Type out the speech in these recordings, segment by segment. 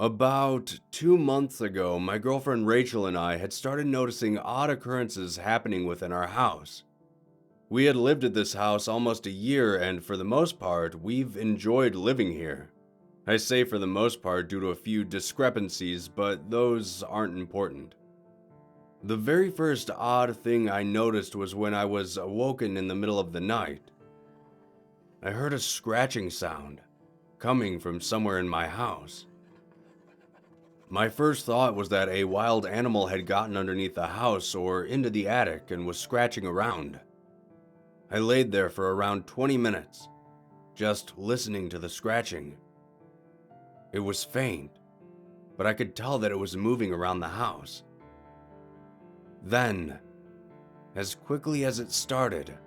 About 2 months ago, my girlfriend Rachel and I had started noticing odd occurrences happening within our house. We had lived at this house almost a year, and for the most part, we've enjoyed living here. I say for the most part due to a few discrepancies, but those aren't important. The very first odd thing I noticed was when I was awoken in the middle of the night. I heard a scratching sound coming from somewhere in my house. My first thought was that a wild animal had gotten underneath the house or into the attic and was scratching around. I laid there for around 20 minutes, just listening to the scratching. It was faint, but I could tell that it was moving around the house. Then, as quickly as it started,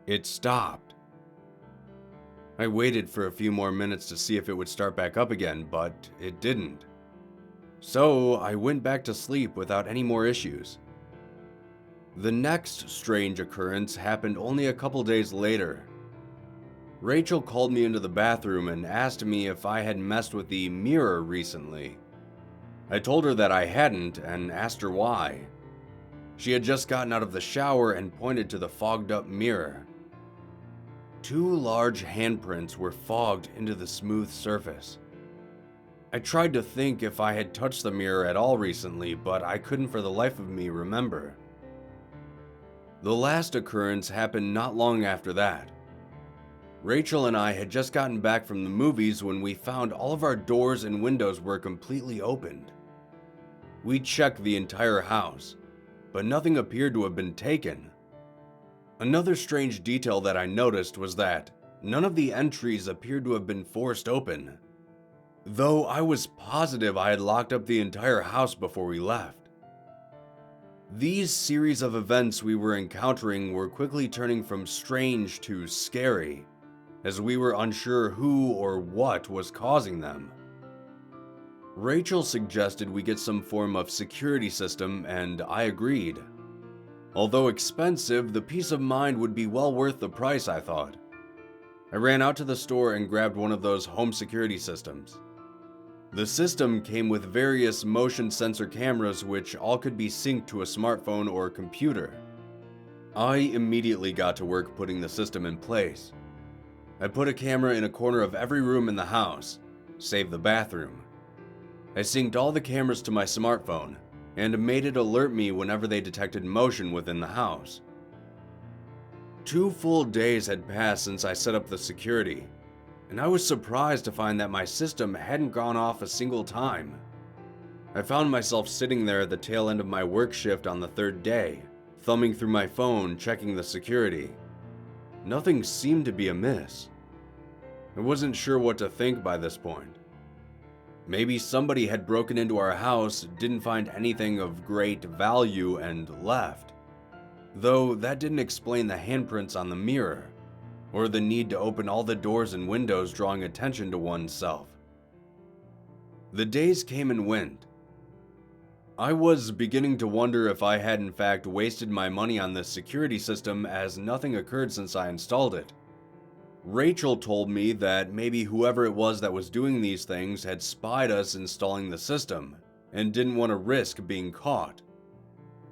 it stopped. I waited for a few more minutes to see if it would start back up again, but it didn't. So I went back to sleep without any more issues. The next strange occurrence happened only a couple days later. Rachel called me into the bathroom and asked me if I had messed with the mirror recently. I told her that I hadn't and asked her why. She had just gotten out of the shower and pointed to the fogged up mirror. Two large handprints were fogged into the smooth surface. I tried to think if I had touched the mirror at all recently, but I couldn't for the life of me remember. The last occurrence happened not long after that. Rachel and I had just gotten back from the movies when we found all of our doors and windows were completely opened. We checked the entire house, but nothing appeared to have been taken. Another strange detail that I noticed was that none of the entries appeared to have been forced open, though I was positive I had locked up the entire house before we left. These series of events we were encountering were quickly turning from strange to scary, as we were unsure who or what was causing them. Rachel suggested we get some form of security system, and I agreed. Although expensive, the peace of mind would be well worth the price, I thought. I ran out to the store and grabbed one of those home security systems. The system came with various motion sensor cameras which all could be synced to a smartphone or computer. I immediately got to work putting the system in place. I put a camera in a corner of every room in the house, save the bathroom. I synced all the cameras to my smartphone and made it alert me whenever they detected motion within the house. 2 full days had passed since I set up the security, and I was surprised to find that my system hadn't gone off a single time. I found myself sitting there at the tail end of my work shift on the 3rd day, thumbing through my phone, checking the security. Nothing seemed to be amiss. I wasn't sure what to think by this point. Maybe somebody had broken into our house, didn't find anything of great value, and left. Though that didn't explain the handprints on the mirror, or the need to open all the doors and windows, drawing attention to oneself. The days came and went. I was beginning to wonder if I had in fact wasted my money on this security system, as nothing occurred since I installed it. Rachel told me that maybe whoever it was that was doing these things had spied us installing the system and didn't want to risk being caught.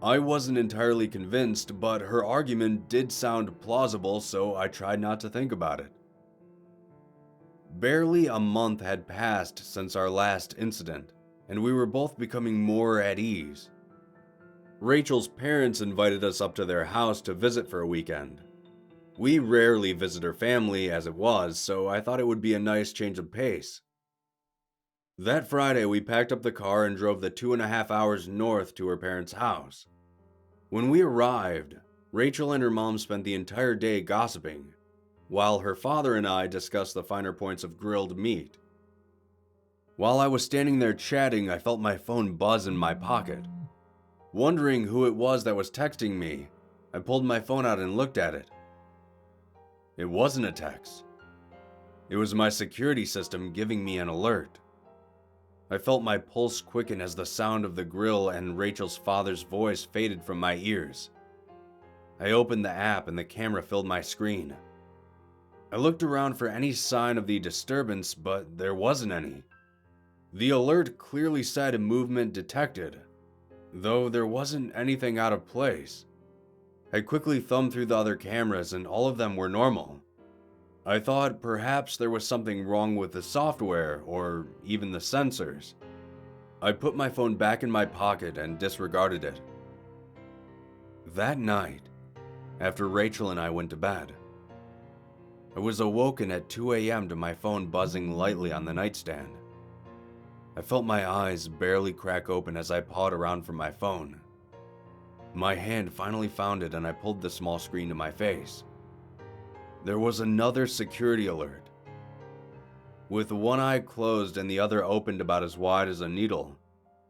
I wasn't entirely convinced, but her argument did sound plausible, so I tried not to think about it. Barely a month had passed since our last incident, and we were both becoming more at ease. Rachel's parents invited us up to their house to visit for a weekend. We rarely visit her family as it was, so I thought it would be a nice change of pace. That Friday, we packed up the car and drove the 2.5 hours north to her parents' house. When we arrived, Rachel and her mom spent the entire day gossiping, while her father and I discussed the finer points of grilled meat. While I was standing there chatting, I felt my phone buzz in my pocket. Wondering who it was that was texting me, I pulled my phone out and looked at it. It wasn't a text. It was my security system giving me an alert. I felt my pulse quicken as the sound of the grill and Rachel's father's voice faded from my ears. I opened the app and the camera filled my screen. I looked around for any sign of the disturbance, but there wasn't any. The alert clearly said movement detected, though there wasn't anything out of place. I quickly thumbed through the other cameras and all of them were normal. I thought perhaps there was something wrong with the software or even the sensors. I put my phone back in my pocket and disregarded it. That night, after Rachel and I went to bed, I was awoken at 2 a.m. to my phone buzzing lightly on the nightstand. I felt my eyes barely crack open as I pawed around for my phone. My hand finally found it and I pulled the small screen to my face. There was another security alert. With one eye closed and the other opened about as wide as a needle,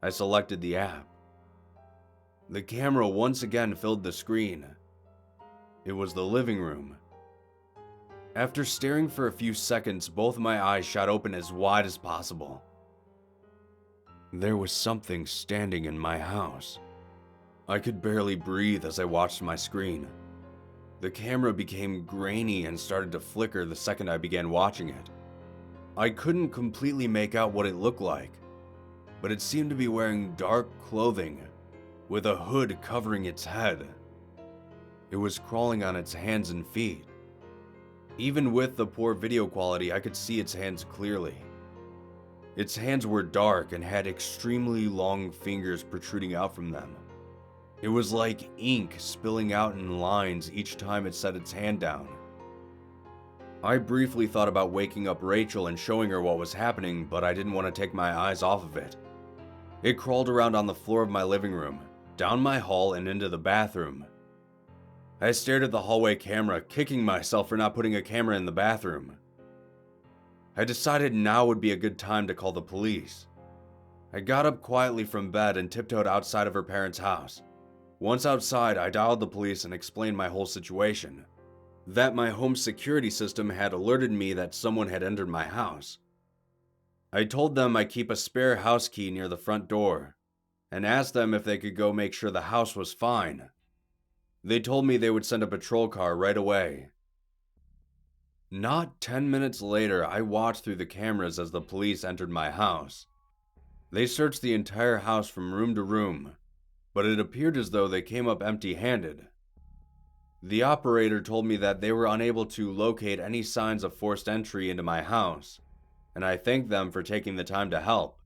I selected the app. The camera once again filled the screen. It was the living room. After staring for a few seconds, both my eyes shot open as wide as possible. There was something standing in my house. I could barely breathe as I watched my screen. The camera became grainy and started to flicker the second I began watching it. I couldn't completely make out what it looked like, but it seemed to be wearing dark clothing with a hood covering its head. It was crawling on its hands and feet. Even with the poor video quality, I could see its hands clearly. Its hands were dark and had extremely long fingers protruding out from them. It was like ink spilling out in lines each time it set its hand down. I briefly thought about waking up Rachel and showing her what was happening, but I didn't want to take my eyes off of it. It crawled around on the floor of my living room, down my hall and into the bathroom. I stared at the hallway camera, kicking myself for not putting a camera in the bathroom. I decided now would be a good time to call the police. I got up quietly from bed and tiptoed outside of her parents' house. Once outside, I dialed the police and explained my whole situation. That my home security system had alerted me that someone had entered my house. I told them I keep a spare house key near the front door, and asked them if they could go make sure the house was fine. They told me they would send a patrol car right away. Not 10 minutes later, I watched through the cameras as the police entered my house. They searched the entire house from room to room, but it appeared as though they came up empty-handed. The operator told me that they were unable to locate any signs of forced entry into my house, and I thanked them for taking the time to help.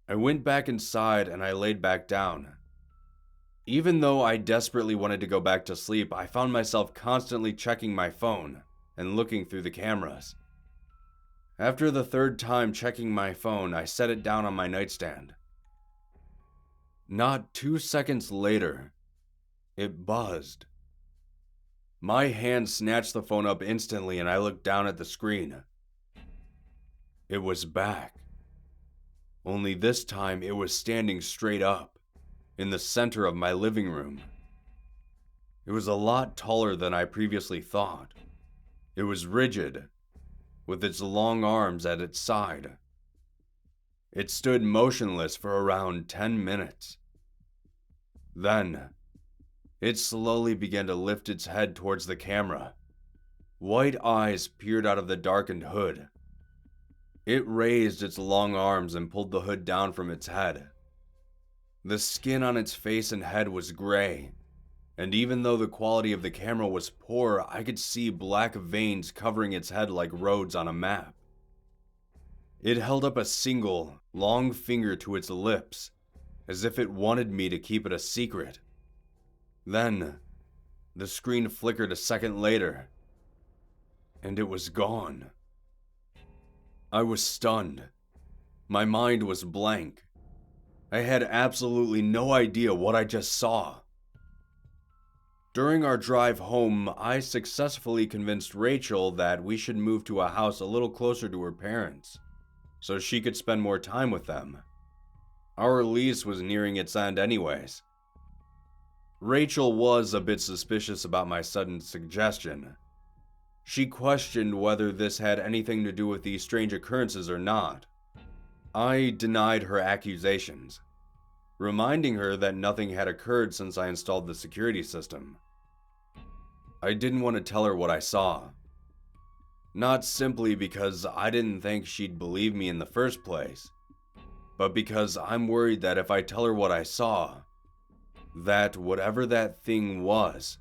I went back inside and I laid back down. Even though I desperately wanted to go back to sleep, I found myself constantly checking my phone and looking through the cameras. After the third time checking my phone, I set it down on my nightstand. Not 2 seconds later, it buzzed. My hand snatched the phone up instantly and I looked down at the screen. It was back. Only this time it was standing straight up, in the center of my living room. It was a lot taller than I previously thought. It was rigid, with its long arms at its side. It stood motionless for around 10 minutes. Then, it slowly began to lift its head towards the camera. White eyes peered out of the darkened hood. It raised its long arms and pulled the hood down from its head. The skin on its face and head was gray, and even though the quality of the camera was poor, I could see black veins covering its head like roads on a map. It held up a single, long finger to its lips, as if it wanted me to keep it a secret. Then, the screen flickered a second later, and it was gone. I was stunned. My mind was blank. I had absolutely no idea what I just saw. During our drive home, I successfully convinced Rachel that we should move to a house a little closer to her parents, so she could spend more time with them. Our lease was nearing its end anyways. Rachel was a bit suspicious about my sudden suggestion. She questioned whether this had anything to do with these strange occurrences or not. I denied her accusations, reminding her that nothing had occurred since I installed the security system. I didn't want to tell her what I saw. Not simply because I didn't think she'd believe me in the first place, but because I'm worried that if I tell her what I saw, that whatever that thing was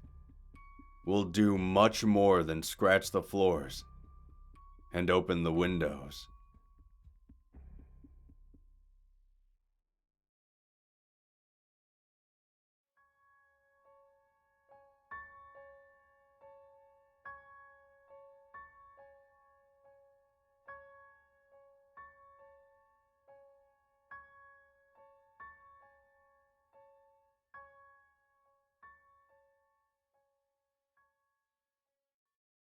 will do much more than scratch the floors and open the windows.